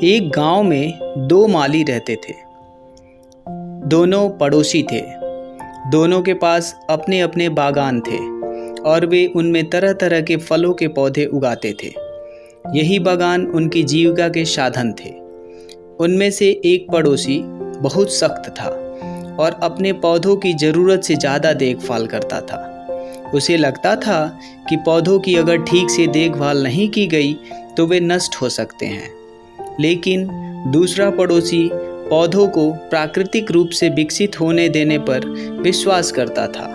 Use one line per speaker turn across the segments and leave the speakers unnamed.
एक गांव में दो माली रहते थे। दोनों पड़ोसी थे। दोनों के पास अपने अपने बागान थे और वे उनमें तरह तरह के फलों के पौधे उगाते थे। यही बागान उनकी जीविका के साधन थे। उनमें से एक पड़ोसी बहुत सख्त था और अपने पौधों की ज़रूरत से ज़्यादा देखभाल करता था। उसे लगता था कि पौधों की अगर ठीक से देखभाल नहीं की गई तो वे नष्ट हो सकते हैं। लेकिन दूसरा पड़ोसी पौधों को प्राकृतिक रूप से विकसित होने देने पर विश्वास करता था।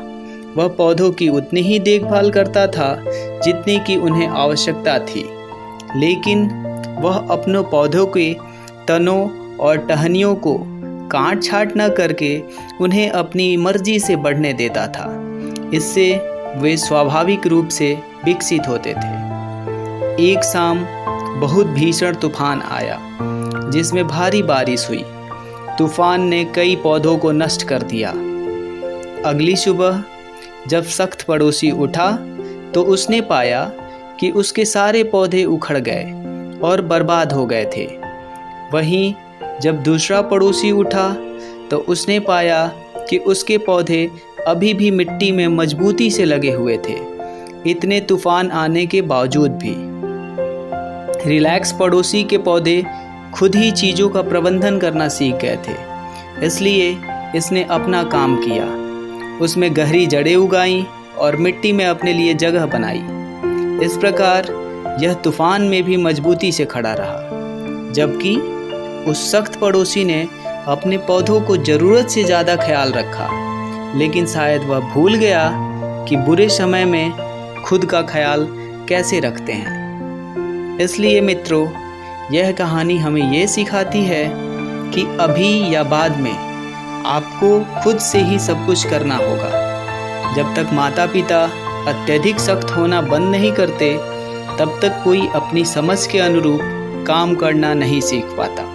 वह पौधों की उतनी ही देखभाल करता था जितनी की उन्हें आवश्यकता थी, लेकिन वह अपने पौधों के तनों और टहनियों को काट छांट न करके उन्हें अपनी मर्जी से बढ़ने देता था। इससे वे स्वाभाविक रूप से विकसित होते थे। एक शाम बहुत भीषण तूफान आया जिसमें भारी बारिश हुई। तूफान ने कई पौधों को नष्ट कर दिया। अगली सुबह जब सख्त पड़ोसी उठा तो उसने पाया कि उसके सारे पौधे उखड़ गए और बर्बाद हो गए थे। वहीं जब दूसरा पड़ोसी उठा तो उसने पाया कि उसके पौधे अभी भी मिट्टी में मजबूती से लगे हुए थे, इतने तूफान आने के बावजूद भी। रिलैक्स पड़ोसी के पौधे खुद ही चीज़ों का प्रबंधन करना सीख गए थे, इसलिए इसने अपना काम किया। उसमें गहरी जड़ें उगाईं और मिट्टी में अपने लिए जगह बनाई। इस प्रकार यह तूफान में भी मजबूती से खड़ा रहा, जबकि उस सख्त पड़ोसी ने अपने पौधों को ज़रूरत से ज़्यादा ख्याल रखा, लेकिन शायद वह भूल गया कि बुरे समय में खुद का ख्याल कैसे रखते हैं। इसलिए मित्रों, यह कहानी हमें ये सिखाती है कि अभी या बाद में आपको खुद से ही सब कुछ करना होगा। जब तक माता पिता अत्यधिक सख्त होना बंद नहीं करते, तब तक कोई अपनी समझ के अनुरूप काम करना नहीं सीख पाता।